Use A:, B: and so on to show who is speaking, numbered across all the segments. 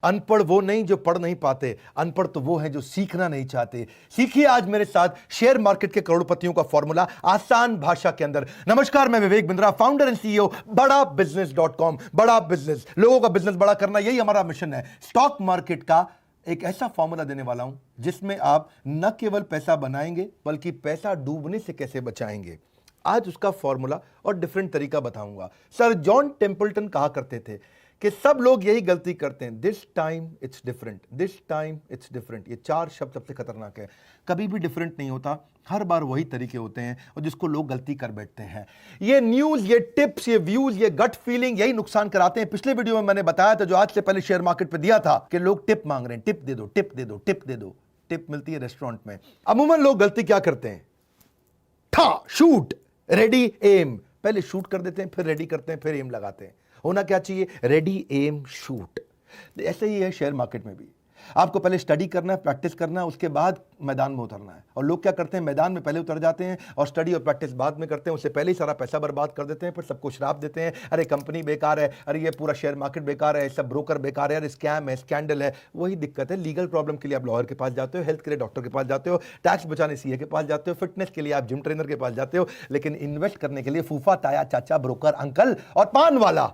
A: अनपढ़ वो नहीं जो पढ़ नहीं पाते, अनपढ़ तो वो हैं जो सीखना नहीं चाहते। सीखिए आज मेरे साथ शेयर मार्केट के करोड़पतियों का फॉर्मूला आसान भाषा के अंदर। नमस्कार, मैं Vivek Bindra, founder and CEO बड़ा बिजनेस.com। बड़ा बिजनेस, लोगों का बिजनेस बड़ा करना, यही हमारा मिशन है। स्टॉक मार्केट का एक ऐसा फॉर्मूला देने वाला हूं जिसमें आप न केवल पैसा बनाएंगे बल्कि पैसा डूबने से कैसे बचाएंगे। आज उसका फॉर्मूला और डिफरेंट तरीका बताऊंगा। सर जॉन टेम्पल्टन कहा करते थे कि सब लोग यही गलती करते हैं, this time it's different, this time it's different. ये 4 शब्द सबसे खतरनाक है। कभी भी डिफरेंट नहीं होता, हर बार वही तरीके होते हैं और जिसको लोग गलती कर बैठते हैं। ये न्यूज, ये टिप्स, ये व्यूज, ये गट फीलिंग, यही नुकसान कराते हैं। पिछले वीडियो में मैंने बताया था, जो आज से पहले शेयर मार्केट पे दिया था, कि लोग टिप मांग रहे हैं, टिप दे दो, टिप दे दो, टिप दे दो। टिप मिलती है रेस्टोरेंट में। अमूमन लोग गलती क्या करते हैं, ठा शूट रेडी एम, पहले शूट कर देते हैं, फिर रेडी करते हैं, फिर एम लगाते हैं। होना क्या चाहिए, रेडी एम शूट। ऐसे ही है शेयर मार्केट में भी। आपको पहले स्टडी करना है, प्रैक्टिस करना है, उसके बाद मैदान में उतरना है। और लोग क्या करते हैं, मैदान में पहले उतर जाते हैं और स्टडी और प्रैक्टिस बाद में करते हैं। उससे पहले ही सारा पैसा बर्बाद कर देते हैं, फिर सबको श्राप देते हैं, अरे कंपनी बेकार है, अरे ये पूरा शेयर मार्केट बेकार है, सब ब्रोकर बेकार है, अरे स्कैम है, स्कैंडल है। वही दिक्कत है। लीगल प्रॉब्लम के लिए आप लॉयर के पास जाते हो, हेल्थ के लिए डॉक्टर के पास जाते हो, टैक्स बचाने सीए के पास जाते हो, फिटनेस के लिए आप जिम ट्रेनर के पास जाते हो, लेकिन इन्वेस्ट करने के लिए फूफा, ताया, चाचा, ब्रोकर, अंकल और पान वाला,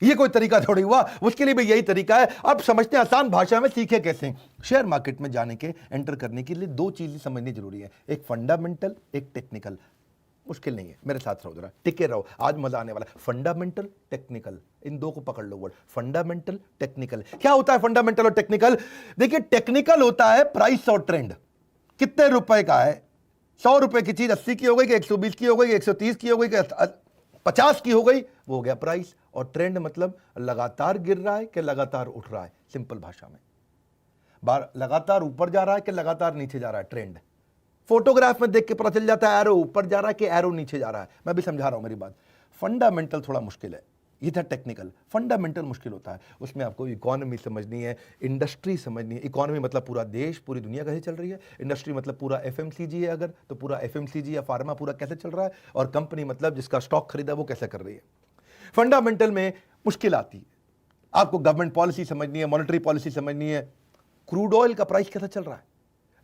A: ये कोई तरीका थोड़ी हुआ। उसके लिए भी यही तरीका है। अब समझते हैं आसान भाषा में, सीखे कैसे। शेयर मार्केट में जाने के, एंटर करने के लिए 2 चीजें समझनी जरूरी है, एक फंडामेंटल, एक टेक्निकल। मुश्किल नहीं है, मेरे साथ रहो जरा, टिके रहो, आज मजा आने वाला है। फंडामेंटल, टेक्निकल, इन 2 को पकड़ लो वर्ड, फंडामेंटल, टेक्निकल। क्या होता है फंडामेंटल और टेक्निकल? देखिए, टेक्निकल होता है प्राइस और ट्रेंड, कितने रुपए का है। 100 रुपए की चीज 80 की हो गई कि 120 की हो गई, 130 की हो गई कि 50 की हो गई, वो हो गया प्राइस। और ट्रेंड मतलब लगातार गिर रहा है कि लगातार उठ रहा है। सिंपल भाषा में, लगातार ऊपर जा रहा है कि लगातार नीचे जा रहा है। ट्रेंड फोटोग्राफ में देख के पता चल जाता है, एरो ऊपर जा रहा है कि एरो नीचे जा रहा है। मैं भी समझा रहा हूं मेरी बात। फंडामेंटल थोड़ा मुश्किल है, ये था टेक्निकल। फंडामेंटल मुश्किल होता है, उसमें आपको इकोनॉमी समझनी है, इंडस्ट्री समझनी है। इकोनॉमी मतलब पूरा देश, पूरी दुनिया कैसे चल रही है। इंडस्ट्री मतलब पूरा एफएमसीजी है अगर, तो पूरा एफएमसीजी या फार्मा पूरा कैसे चल रहा है। और कंपनी मतलब जिसका स्टॉक खरीदा वो कैसे कर रही है। फंडामेंटल में मुश्किल आती है, आपको गवर्नमेंट पॉलिसी समझनी है, मॉनेटरी पॉलिसी समझनी है। क्रूड ऑयल का प्राइस कैसा चल रहा है,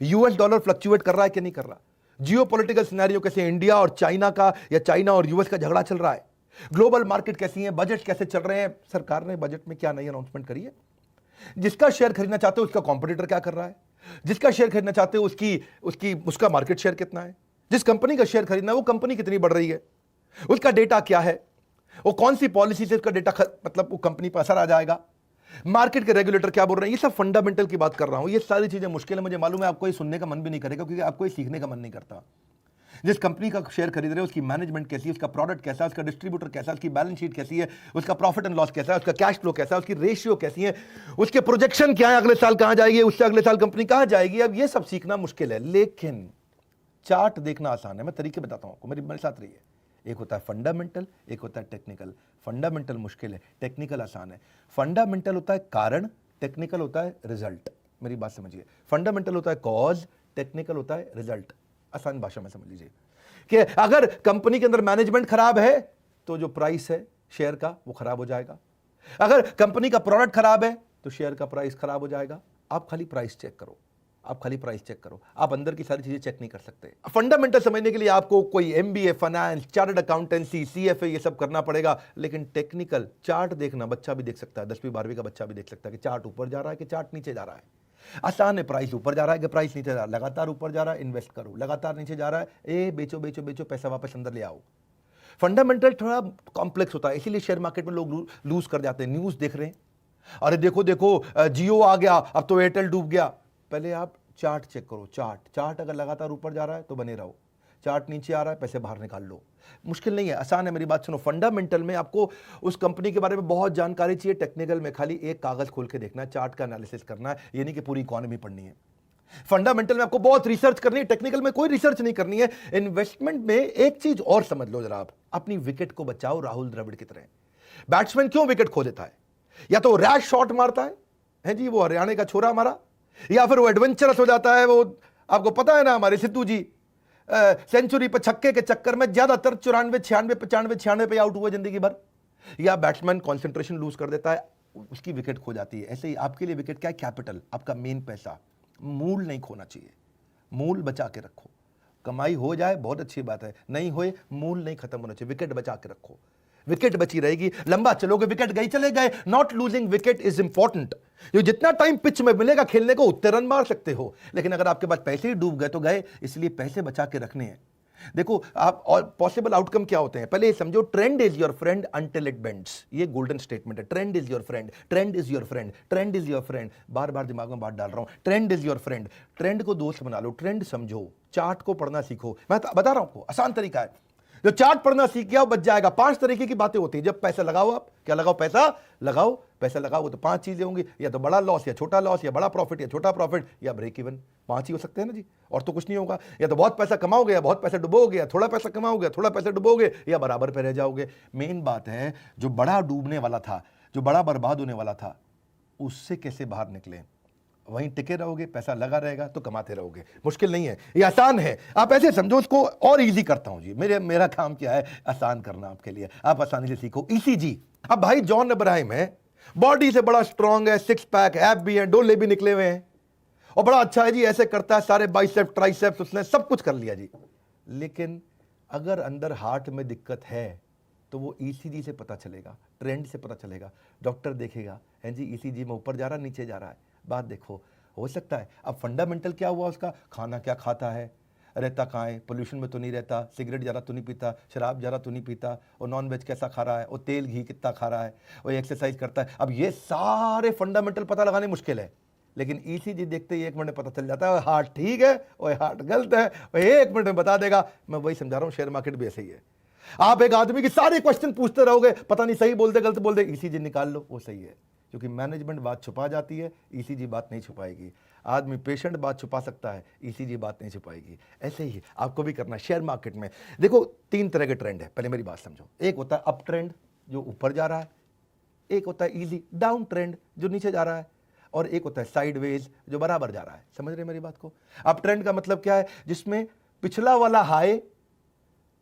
A: यूएस डॉलर फ्लक्चुएट कर रहा है कि नहीं कर रहा, जियोपॉलिटिकल सिनेरियो कैसे, इंडिया और चाइना का या चाइना और यूएस का झगड़ा चल रहा है, ग्लोबल मार्केट कैसी है, बजट कैसे चल रहे हैं, सरकार ने बजट में क्या नई अनाउंसमेंट करी है, जिसका शेयर खरीदना चाहते हो उसका कॉम्पिटिटर क्या कर रहा है, जिसका शेयर खरीदना चाहते हो उसका मार्केट शेयर कितना है, जिस कंपनी का शेयर खरीदना है वो कंपनी कितनी बढ़ रही है, उसका डेटा क्या है, वो कौन सी पॉलिसी से उसका डेटा मतलब वो कंपनी पर असर आ जाएगा, मार्केट के रेगुलेटर क्या बोल रहे हैं। ये सब फंडामेंटल की बात कर रहा हूं। ये सारी चीजें मुश्किल है, मुझे मालूम है, आपको ये सुनने का मन भी नहीं करेगा क्योंकि आपको ये सीखने का मन नहीं करता। जिस कंपनी का शेयर खरीद रहे हो उसकी मैनेजमेंट कैसी है, उसका प्रोडक्ट कैसा है, उसका डिस्ट्रीब्यूटर कैसा है, उसकी बैलेंस शीट कैसी है, उसका प्रॉफिट एंड लॉस कैसा है, उसका कैश फ्लो कैसा है, उसकी रेशियो कैसी है, उसके प्रोजेक्शन क्या है, अगले साल कहां जाएगी, उससे अगले साल कंपनी कहां जाएगी। अब ये सब सीखना मुश्किल है, लेकिन चार्ट देखना आसान है। मैं तरीके बताता हूं आपको, मेरे साथ रहिए। एक होता है फंडामेंटल, एक होता है टेक्निकल। फंडामेंटल मुश्किल है, टेक्निकल आसान है। फंडामेंटल होता है कारण, टेक्निकल होता है रिजल्ट। मेरी बात समझिए, फंडामेंटल होता है कॉज, टेक्निकल होता है रिजल्ट। आसान भाषा में समझ लीजिए कि अगर कंपनी के अंदर मैनेजमेंट खराब है तो जो प्राइस है शेयर का वो खराब हो जाएगा। अगर कंपनी का प्रोडक्ट खराब है तो शेयर का प्राइस खराब हो जाएगा। आप खाली प्राइस चेक करो, आप खाली प्राइस चेक करो, आप अंदर की सारी चीजें चेक नहीं कर सकते। फंडामेंटल समझने के लिए आपको कोई MBA, finance, chartered accountancy, CFA ये सब करना पड़ेगा। लेकिन टेक्निकल चार्ट देखना बच्चा भी देख सकता है, 10वीं 12वीं का बच्चा भी देख सकता है कि चार्ट ऊपर जा रहा है कि चार्ट नीचे जा रहा है। आसान है, प्राइस ऊपर जा रहा है कि प्राइस नीचे जा रहा है। लगातार ऊपर जा रहा है, इन्वेस्ट करो, लगातार नीचे जा रहा है, ए बेचो बेचो बेचो, पैसा वापस अंदर ले आओ। फंडामेंटल थोड़ा कॉम्प्लेक्स होता है, इसीलिए शेयर मार्केट में लोग लूज कर जाते हैं। न्यूज देख रहे हैं, अरे देखो देखो जियो आ गया, अब तो एयरटेल डूब गया। पहले आप चार्ट चेक करो, चार्ट अगर लगातार ऊपर जा रहा है तो बने रहो, चार्ट नीचे आ रहा है पैसे बाहर निकाल लो। मुश्किल नहीं है, आसान है, मेरी बात सुनो। फंडामेंटल में आपको उस कंपनी के बारे में बहुत जानकारी चाहिए, टेक्निकल में खाली एक कागज खोल के देखना है, चार्ट का एनालिसिस करना है, ये नहीं कि पूरी इकोनॉमी पढ़नी है। फंडामेंटल में आपको बहुत रिसर्च करनी है, टेक्निकल में कोई रिसर्च नहीं करनी है। इन्वेस्टमेंट में एक चीज और समझ लो जरा, आप अपनी विकेट को बचाओ राहुल द्रविड़ की तरह। बैट्समैन क्यों विकेट खो देता है? या तो रैश शॉट मारता है जी, वो हरियाणा का छोरा हमारा, या फिर वो एडवेंचरस हो जाता है। वो आपको पता है ना, हमारे सिद्धू जी सेंचुरी पर छक्के के चक्कर में ज्यादातर 94, 96, 95, 96 पे आउट हुए जिंदगी भर। या बैट्समैन कंसंट्रेशन लूज कर देता है, उसकी विकेट खो जाती है। ऐसे ही आपके लिए विकेट क्या है? कैपिटल, आपका मेन पैसा। मूल नहीं खोना चाहिए, मूल बचा के रखो। कमाई हो जाए बहुत अच्छी बात है, नहीं होए मूल नहीं खत्म होना चाहिए, विकेट बचा के रखो। विकेट बची रहेगी, लंबा चलोगे, विकेट गई चले गए। Not losing wicket is important. जो जितना टाइम पिच में मिलेगा खेलने को उतने रन मार सकते हो, लेकिन अगर आपके पास पैसे ही डूब गए तो गए, इसलिए पैसे बचा के रखने हैं। देखो आप, और पॉसिबल आउटकम क्या होते हैं पहले ये समझो। Trend is your friend until it bends, ये गोल्डन स्टेटमेंट है। Trend is your friend, trend is your friend, trend is your friend. बार बार दिमाग में बात डाल रहा हूं, trend is your friend. Trend को दोस्त बना लो, ट्रेंड समझो, चार्ट को पढ़ना सीखो। मैं बता रहा हूं, आसान तरीका है। जो चार्ट पढ़ना सीख गया वो बच जाएगा। 5 तरीके की बातें होती हैं। जब पैसा लगाओ, आप क्या लगाओ? पैसा लगाओ। पैसा लगाओ तो 5 चीजें होंगी, या तो बड़ा लॉस या छोटा लॉस, या बड़ा प्रॉफिट या छोटा प्रॉफिट, या ब्रेक इवन। 5 ही हो सकते हैं ना जी, और तो कुछ नहीं होगा। या तो बहुत पैसा कमाओगे, या बहुत पैसा डुबोगे, या थोड़ा पैसा कमाओगे, थोड़ा पैसा डुबोगे, या बराबर पे रह जाओगे। मेन बात है, जो बड़ा डूबने वाला था, जो बड़ा बर्बाद होने वाला था, उससे कैसे बाहर निकले। वहीं टिके रहोगे, पैसा लगा रहेगा तो कमाते रहोगे। मुश्किल नहीं है, ये आसान है। आप ऐसे समझो, उसको और इजी करता हूं जी। मेरा काम क्या है? आसान करना आपके लिए। आप आसानी से सीखो। ईसीजी। अब भाई जॉन इब्राहिम है, बॉडी से बड़ा स्ट्रांग है, 6 पैक, एब भी है, डोले भी निकले हुए हैं, और बड़ा अच्छा है जी, ऐसे करता है, सारे बाइसेप ट्राइसेप्स उसने सब कुछ कर लिया जी। लेकिन अगर अंदर हार्ट में दिक्कत है तो वो ईसीजी से पता चलेगा, ट्रेंड से पता चलेगा। डॉक्टर देखेगा, है जी ईसीजी में ऊपर जा रहा है, नीचे जा रहा है। बात देखो, हो सकता है। अब फंडामेंटल क्या हुआ उसका? खाना क्या खाता है, रहता कहाँ है, पोल्यूशन में तो नहीं रहता, सिगरेट ज़्यादा तो नहीं पीता, शराब ज़्यादा तो नहीं पीता, और नॉन वेज कैसा खा रहा है, और तेल घी कितना खा रहा है, और एक्सरसाइज करता है। अब ये सारे फंडामेंटल पता लगाने मुश्किल है, लेकिन ईसीजी देखते ही 1 मिनट में पता चल जाता है। हार्ट ठीक है और हार्ट गलत है, और 1 मिनट में बता देगा। मैं वही समझा रहा हूँ, शेयर मार्केट भी ऐसे ही है। आप एक आदमी की सारे क्वेश्चन पूछते रहोगे, पता नहीं सही बोल दे गलत बोल दे, ईसीजी निकाल लो, वो सही है। क्योंकि मैनेजमेंट बात छुपा जाती है, ईसीजी बात नहीं छुपाएगी। आदमी पेशेंट बात छुपा सकता है, ईसीजी बात नहीं छुपाएगी। ऐसे ही आपको भी करना है शेयर मार्केट में। देखो 3 तरह के ट्रेंड है, पहले मेरी बात समझो। एक होता है अप ट्रेंड जो ऊपर जा रहा है, एक होता है इजी डाउन ट्रेंड जो नीचे जा रहा है, और एक होता है साइडवेज जो बराबर जा रहा है। समझ रहे मेरी बात को? अप ट्रेंड का मतलब क्या है? जिसमें पिछला वाला हाई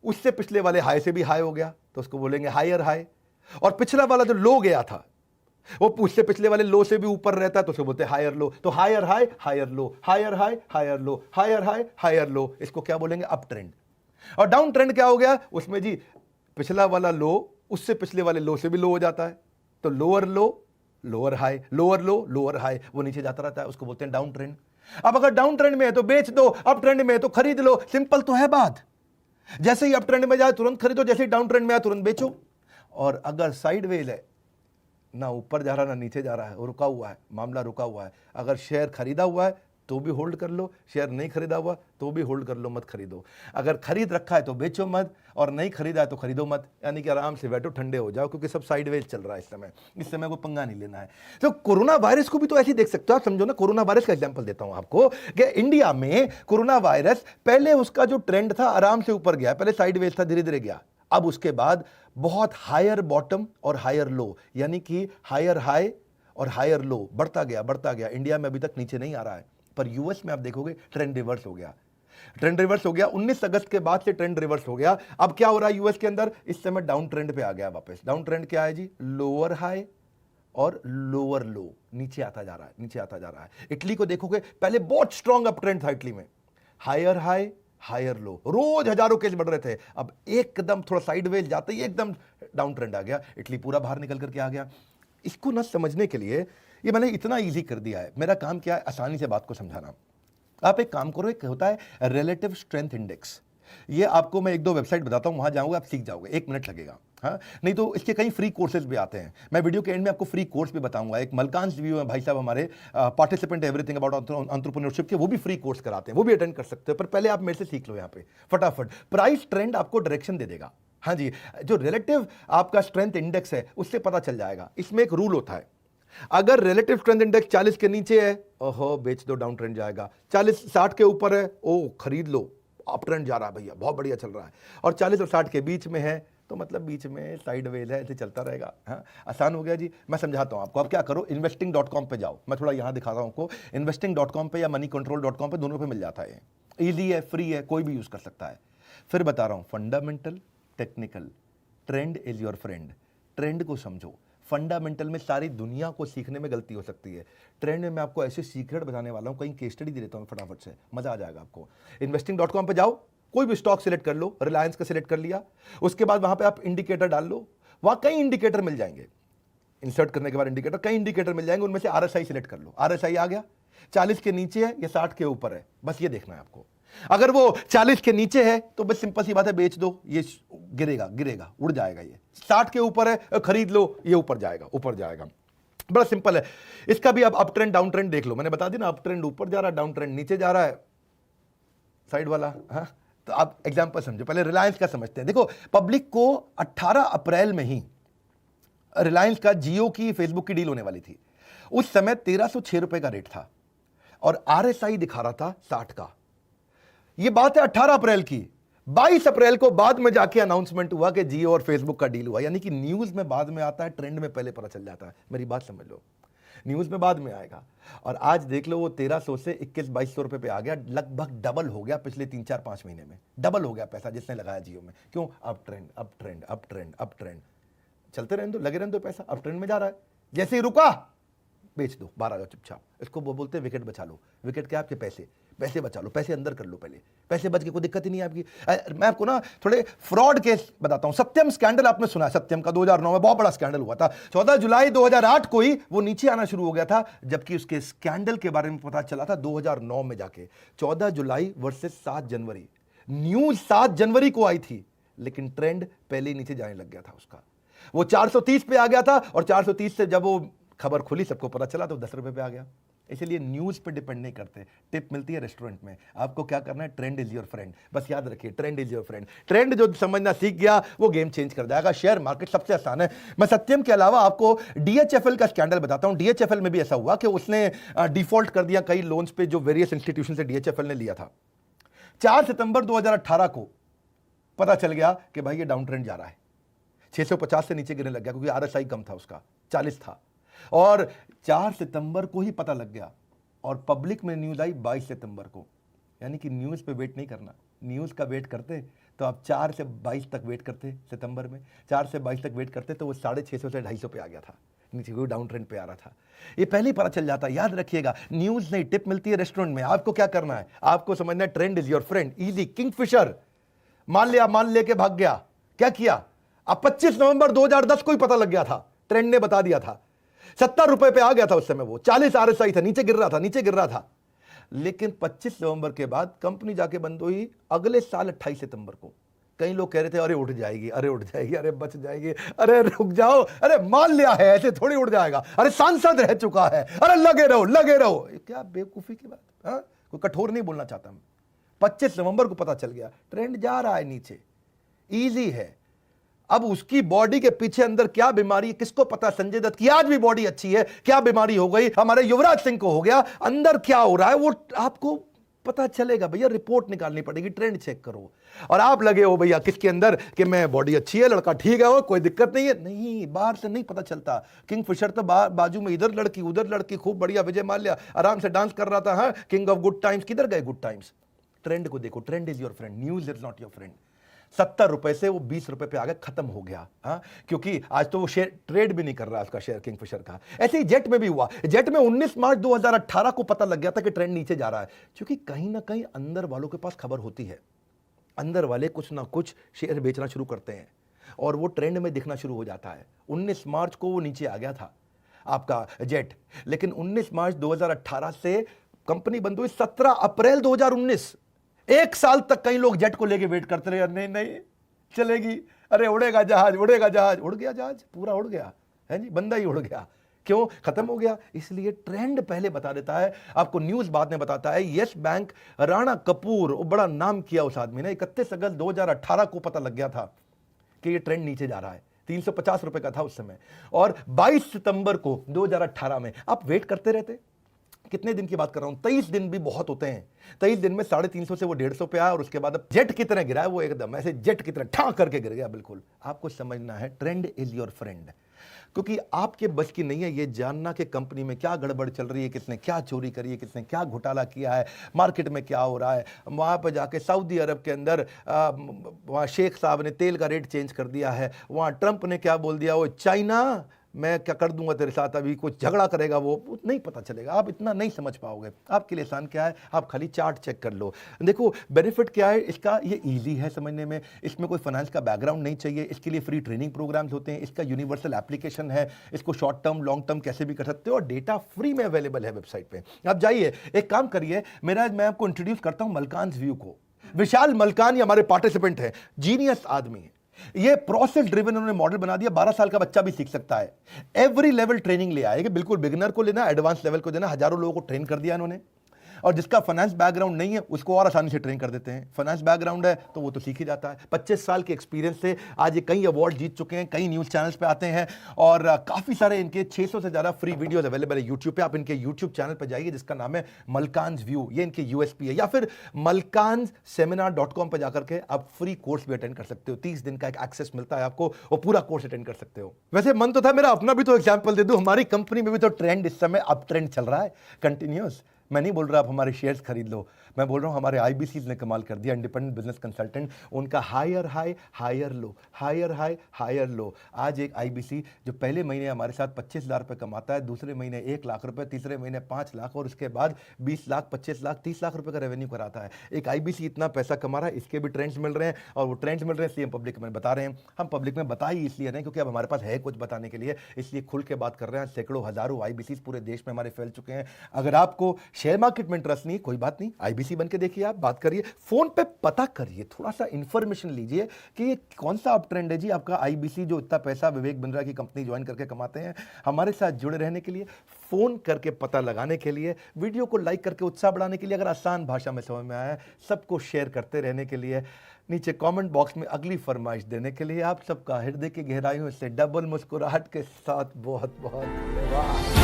A: उससे पिछले वाले हाई से भी हाई हो गया तो उसको बोलेंगे हायर हाई, और पिछला वाला जो लो गया था वो उससे पिछले वाले लो से भी ऊपर रहता है तो उसको बोलते हैं हायर लो। तो higher high higher low, higher high higher low, higher high higher low, इसको क्या बोलेंगे? Up trend. और डाउन ट्रेंड क्या हो गया? उसमें जी पिछला वाला लो उससे पिछले वाले लो से भी लो हो जाता है, तो लोअर लो लोअर हाई, लोअर लो लोअर हाई, वो नीचे जाता रहता है, उसको बोलते हैं डाउन ट्रेंड। अब अगर डाउन ट्रेंड में है तो बेच दो, अप ट्रेंड में है तो खरीद लो। सिंपल तो है बात। जैसे ही अप ट्रेंड में जाए तुरंत खरीदो, जैसे ही डाउन ट्रेंड में आए तुरंत बेचो। और अगर साइडवेज है, ना ऊपर जा रहा ना नीचे जा रहा है, वो रुका हुआ है, मामला रुका हुआ है। अगर शेयर खरीदा हुआ है तो भी होल्ड कर लो, शेयर नहीं खरीदा हुआ तो भी होल्ड कर लो, मत खरीदो। अगर खरीद रखा है तो बेचो मत, और नहीं खरीदा है तो खरीदो मत। यानी कि आराम से बैठो, ठंडे हो जाओ, क्योंकि सब साइडवेज चल रहा है इस समय कोई पंगा नहीं लेना है। तो कोरोना वायरस को भी तो ऐसे ही देख सकते हो आप। समझो ना, कोरोना वायरस का एग्जांपल देता हूं आपको कि इंडिया में कोरोना वायरस पहले उसका जो ट्रेंड था आराम से ऊपर गया, पहले साइडवेज था, धीरे धीरे गया। अब उसके बाद बहुत हायर बॉटम और हायर लो, यानी कि हायर हाई और हायर लो, बढ़ता गया। इंडिया में अभी तक नीचे नहीं आ रहा है, पर यूएस में आप देखोगे ट्रेंड रिवर्स हो गया। ट्रेंड रिवर्स हो गया 19 अगस्त के बाद से, ट्रेंड रिवर्स हो गया। अब क्या हो रहा है यूएस के अंदर? इस समय डाउन ट्रेंड पे आ गया वापस। डाउन ट्रेंड क्या है जी? लोअर हाई और लोअर लो, नीचे आता जा रहा है। इटली को देखोगे, पहले बहुत स्ट्रॉन्ग अप ट्रेंड था इटली में, हायर हाई हायर लो, रोज हजारों केस बढ़ रहे थे। अब एकदम थोड़ा साइडवेज जाते ही एकदम डाउन ट्रेंड आ गया, इटली पूरा बाहर निकल करके आ गया। इसको ना समझने के लिए ये मैंने इतना इजी कर दिया है। मेरा काम क्या है? आसानी से बात को समझाना। आप एक काम करो, एक होता है रिलेटिव स्ट्रेंथ इंडेक्स। ये आपको मैं 1-2 वेबसाइट बताता हूं, वहां जाओगे आप सीख जाओगे, 1 मिनट लगेगा। हाँ, नहीं तो इसके कई फ्री कोर्सेज भी आते हैं। मैं वीडियो के एंड में आपको फ्री कोर्स भी बताऊंगा। एक मलकांश व्यू है भाई साहब हमारे, पार्टिसिपेंट एवरीथिंग अबाउट एंटरप्रेन्योरशिप के, वो भी फ्री कोर्स कराते हैं, वो भी अटेंड कर सकते हो। पर पहले आप मेरे से सीख लो यहाँ पे फटाफट। प्राइस ट्रेंड आपको डायरेक्शन दे देगा। हाँ जी, जो रिलेटिव आपका स्ट्रेंथ इंडेक्स है उससे पता चल जाएगा। इसमें एक रूल होता है, अगर रिलेटिव स्ट्रेंथ इंडेक्स 40 के नीचे है, ओहो बेच दो, डाउन ट्रेंड जाएगा। 60 के ऊपर है, ओ खरीद लो, अप ट्रेंड जा रहा है भैया, बहुत बढ़िया चल रहा है। और 40 और 60 के बीच में है तो मतलब बीच में साइडवेज है, ऐसे चलता रहेगा। हाँ, आसान हो गया जी। मैं समझाता हूं आपको। अब क्या करो, investing.com पे जाओ। मैं थोड़ा यहां दिखाता हूं आपको। investing.com पे या moneycontrol.com पे, दोनों पे मिल जाता है। ईजी है, फ्री है, कोई भी यूज कर सकता है। फिर बता रहा हूं, fundamental, technical, trend is your friend. Trend को समझो, फंडामेंटल में सारी दुनिया को सीखने में गलती हो सकती है। ट्रेंड में मैं आपको ऐसे सीक्रेट बताने वाला हूं, कहीं केस स्टडी दे देता हूं फटाफट से, मजा आ जाएगा आपको। investing.com पे जाओ, कोई भी स्टॉक सिलेक्ट कर लो, रिलायंस का सिलेक्ट कर लिया, उसके बाद वहां पे आप इंडिकेटर डाल लो, वहां कई इंडिकेटर मिल जाएंगे। इंसर्ट करने के बाद इंडिकेटर, कई इंडिकेटर मिल जाएंगे, उनमें से RSI सिलेक्ट कर लो। RSI आ गया, 40 के नीचे है या 60 के ऊपर है, बस ये देखना है आपको। अगर वो 40 के नीचे है तो बस सिंपल सी बात है, बेच दो, ये गिरेगा गिरेगा उड़ जाएगा। ये 60 के ऊपर है, खरीद लो, ये ऊपर जाएगा ऊपर जाएगा। बड़ा सिंपल है। इसका भी आप अप ट्रेंड डाउन ट्रेंड देख लो, मैंने बता दी ना, अप ट्रेंड ऊपर जा रहा है, डाउन ट्रेंड नीचे जा रहा है, साइड वाला। हाँ, तो आप एग्जांपल समझो, पहले रिलायंस का समझते हैं। देखो, पब्लिक को 18 अप्रैल में ही रिलायंस का जियो की फेसबुक की डील होने वाली थी। उस समय 1306 रुपए का रेट था और RSI दिखा रहा था 60 का। यह बात है 18 अप्रैल की। 22 अप्रैल को बाद में जाके अनाउंसमेंट हुआ कि जियो और फेसबुक का डील हुआ। यानी कि न्यूज में बाद में आता है, ट्रेंड में पहले पता चल जाता है। मेरी बात समझ लो, न्यूज में बाद में आएगा। और आज देख लो, वो 1300 से 21-2200 रुपए पे आ गया, लगभग डबल हो गया पिछले 3-4-5 महीने में। डबल हो गया पैसा जिसने लगाया जियो में। क्यों? Up trend up trend up trend up trend, चलते रहने दो, लगे रहने दो, पैसा अप ट्रेंड में जा रहा है। जैसे ही रुका, बेच दो, बाहर आ जाओ चुपचाप। इसको वो बोलते हैं विकेट बचा लो। विकेट क्या? आपके पैसे, पैसे बचा लो, पैसे अंदर कर लो पहले, पैसे बच के कोई दिक्कत ही नहीं है आपकी। मैं आपको ना थोड़े फ्रॉड केस बताता हूं। सत्यम स्कैंडल आपने सुना है? सत्यम का 2009 में बहुत बड़ा स्कैंडल हुआ था। 14 जुलाई 2008 को ही वो नीचे आना शुरू हो गया था, जबकि उसके स्कैंडल के बारे में पता चला था 2009 में जाके। 14 जुलाई वर्सेस 7 जनवरी, न्यूज 7 जनवरी को आई थी, लेकिन ट्रेंड पहले ही नीचे जाने लग गया था उसका। वो 430 पे आ गया था और 430 से जब वो खबर खुली, सबको पता चला, तो 10 रुपए पे आ गया। इसलिए न्यूज पे डिपेंड नहीं करते। टिप मिलती है रेस्टोरेंट में, आपको क्या करना है? Trend is your friend. बस याद रखिए, trend is your friend. Trend जो समझना सीख गया वो गेम चेंज कर जाएगा। शेयर मार्केट सबसे आसान है। मैं सत्यम के अलावा आपको DHFL का स्कैंडल बताता हूं। DHFL में भी ऐसा हुआ कि उसने डिफॉल्ट कर दिया कई लोन्स पे जो वेरियस इंस्टीट्यूशन से DHFL ने लिया था। 4 सितंबर 2018 को पता चल गया कि भाई ये डाउन ट्रेंड जा रहा है। 650 से नीचे गिरने लग गया, क्योंकि RSI कम था, उसका 40 था। और 4 सितंबर को ही पता लग गया और पब्लिक में न्यूज आई 22 सितंबर को। यानी कि न्यूज पे वेट नहीं करना। न्यूज का वेट करते तो आप 4 से 22 तक वेट करते सितंबर में, 4 से 22 तक वेट करते तो वो 650 से 250 पे आ गया था, नीचे कोई डाउन ट्रेंड पे आ रहा था। ये पहले ही पता चल जाता है। याद रखिएगा, न्यूज नहीं, टिप मिलती है रेस्टोरेंट में। आपको क्या करना है? आपको समझना है trend is your friend. Easy, Kingfisher मान लेके भाग गया। क्या किया? अब 25 नवंबर 2010 को ही पता लग गया था, ट्रेंड ने बता दिया था। 70 रुपए पे आ गया था उस समय, वो 40 RSI था, नीचे गिर रहा था। लेकिन 25 नवंबर के बाद कंपनी जाके बंद हुई अगले साल 28 सितंबर को। कई लोग कह रहे थे अरे उठ जाएगी, अरे उठ जाएगी, अरे बच जाएगी, अरे रुक जाओ, अरे मान लिया है, ऐसे थोड़ी उड़ जाएगा, अरे सांसद रह चुका है, अरे लगे रहो। क्या बेवकूफी की बात। हाँ, कोई कठोर नहीं बोलना चाहता मैं। 25 नवंबर को पता चल गया ट्रेंड जा रहा है नीचे। इजी है। अब उसकी बॉडी के पीछे अंदर क्या बीमारी है किसको पता? संजय दत्त की आज भी बॉडी अच्छी है, क्या बीमारी हो गई? हमारे युवराज सिंह को हो गया, अंदर क्या हो रहा है वो आपको पता चलेगा। भैया रिपोर्ट निकालनी पड़ेगी, ट्रेंड चेक करो। और आप लगे हो भैया किसके अंदर कि मैं बॉडी अच्छी है, लड़का ठीक है, कोई दिक्कत नहीं है। नहीं, बाहर से नहीं पता चलता। किंगफिशर तो बाजू में इधर लड़की उधर लड़की, खूब बढ़िया विजय माल्या आराम से डांस कर रहा था। हाँ, किंग ऑफ गुड टाइम्स, किधर गए गुड टाइम्स? ट्रेंड को देखो, trend is your friend, news is not your friend. 70 रुपए से वो 20 रुपए पे आ गया, खत्म हो गया। हाँ, क्योंकि आज तो वो शेयर ट्रेड भी नहीं कर रहा उसका शेयर, किंगफिशर का। ऐसे ही जेट में भी हुआ। जेट में 19 मार्च 2018 को पता लग गया था कि ट्रेंड नीचे जा रहा है, क्योंकि कहीं ना कहीं अंदर वालों के पास खबर होती है। अंदर वाले कुछ ना कुछ शेयर बेचना शुरू करते हैं और वो ट्रेंड में दिखना शुरू हो जाता है। 19 मार्च को वो नीचे आ गया था आपका जेट, लेकिन 19 मार्च 2018 से कंपनी बंद हुई 17 अप्रैल 2019। 1 साल तक कई लोग जेट को लेके वेट करते रहे, नहीं चलेगी, अरे उड़ेगा जहाज, उड़ गया जहाज, पूरा उड़ गया है जी, बंदा ही उड़ गया। क्यों? खत्म हो गया। इसलिए ट्रेंड पहले बता देता है आपको, न्यूज बाद में बताता है। यस बैंक, राणा कपूर, बड़ा नाम किया उस आदमी ने। 31 अगस्त 2018 को पता लग गया था कि ये ट्रेंड नीचे जा रहा है। 350 रुपए का था उस समय। और 22 सितंबर को 2018 में आप वेट करते रहते। कितने दिन की बात कर रहा हूं? 23 दिन भी बहुत होते हैं। 23 दिन में 350 से वो 150 पे आया और उसके बाद अब जेट की तरह गिरा है वो, एकदम ऐसे जेट की तरह ठा करके गिर गया। बिल्कुल आपको समझना है, ट्रेंड इज योर फ्रेंड। क्योंकि आपके बस की नहीं है ये जानना कि कंपनी में क्या गड़बड़ चल रही है, किसने क्या चोरी करी है, किसने क्या घोटाला किया है, मार्केट में क्या हो रहा है। वहाँ पर जाके सऊदी अरब के अंदर वहाँ शेख साहब ने तेल का रेट चेंज कर दिया है, वहाँ ट्रंप ने क्या बोल दिया, वो चाइना मैं क्या कर दूंगा तेरे साथ, अभी कुछ झगड़ा करेगा वो नहीं पता चलेगा, आप इतना नहीं समझ पाओगे। आपके लिए आसान क्या है, आप खाली चार्ट चेक कर लो। देखो बेनिफिट क्या है इसका, ये ईजी है समझने में, इसमें कोई फाइनेंस का बैकग्राउंड नहीं चाहिए, इसके लिए फ्री ट्रेनिंग प्रोग्राम्स होते हैं, इसका यूनिवर्सल एप्लीकेशन है, इसको शॉर्ट टर्म लॉन्ग टर्म कैसे भी कर सकते हो, और डेटा फ्री में अवेलेबल है वेबसाइट पे। आप जाइए, एक काम करिए, मैं आपको इंट्रोड्यूस करता हूं मलकान्स व्यू को। विशाल मलकान ये हमारे पार्टिसिपेंट है, जीनियस आदमी है, ये प्रोसेस ड्रिवन उन्होंने मॉडल बना दिया, 12 साल का बच्चा भी सीख सकता है। एवरी लेवल ट्रेनिंग ले आएगा, बिल्कुल बिगिनर को लेना, एडवांस लेवल को देना, हजारों लोगों को ट्रेन कर दिया इन्होंने। और जिसका फाइनेंस बैकग्राउंड नहीं है उसको और आसानी से ट्रेन कर देते हैं, फाइनेंस बैकग्राउंड है तो वो तो सीख ही जाता है। 25 साल के एक्सपीरियंस से आज ये कई अवार्ड जीत चुके हैं, कई न्यूज़ चैनल्स पे आते हैं, और काफ़ी सारे इनके 600 से ज़्यादा फ्री वीडियोस अवेलेबल है यूट्यूब पे। आप इनके यूट्यूब चैनल पर जाइए जिसका नाम है मलकान्स व्यू, ये इनके यूएसपी है, या फिर malkansSeminar.com पर जाकर के आप फ्री कोर्स भी अटेंड कर सकते हो। 30 दिन का एक एक्सेस मिलता है आपको, वो पूरा कोर्स अटेंड कर सकते हो। वैसे मन तो था मेरा अपना भी तो एग्जाम्पल दे दूं, हमारी कंपनी में भी तो ट्रेंड इस समय अप ट्रेंड चल रहा है कंटिन्यूस। मैं नहीं बोल रहा आप हमारे शेयर्स खरीद लो, मैं बोल रहा हूँ हमारे आईबीसीज ने कमाल कर दिया, इंडिपेंडेंट बिजनेस कंसल्टेंट, उनका higher high higher low, higher high higher low. आज एक आईबीसी जो पहले महीने हमारे साथ 25,000 रुपये कमाता है, दूसरे महीने 1 लाख रुपए, तीसरे महीने 5 लाख, और उसके बाद 20 लाख, 25 लाख, 30 लाख रुपए का रेवेन्यू कराता है। एक आईबीसी इतना पैसा कमा रहा है, इसके भी ट्रेंड्स मिल रहे हैं, और वो ट्रेंड्स मिल रहे हैं इसलिए हम पब्लिक में बता रहे हैं। हम पब्लिक में बता ही इसलिए नहीं क्योंकि अब हमारे पास है कुछ बताने के लिए, इसलिए खुल के बात कर रहे हैं। सैकड़ों हजारों आईबीसी पूरे देश में हमारे फैल चुके हैं। अगर आपको शेयर मार्केट में इंटरेस्ट नहीं, कोई बात नहीं, आईबीसी बन के देखिए, आप बात करिए, फोन पे पता करिए, थोड़ा सा इंफॉर्मेशन लीजिए कि ये कौन सा अप ट्रेंड है जी आपका आईबीसी जो इतना पैसा विवेक बिंद्रा की कंपनी ज्वाइन करके कमाते हैं। हमारे साथ जुड़े रहने के लिए, फोन करके पता लगाने के लिए, वीडियो को लाइक करके उत्साह बढ़ाने के लिए, अगर आसान भाषा में समझ में आया, सबको शेयर करते रहने के लिए, नीचे कमेंट बॉक्स में अगली फरमाइश देने के लिए, आप सबका हृदय की गहराइयों से डबल मुस्कुराहट के साथ बहुत बहुत धन्यवाद।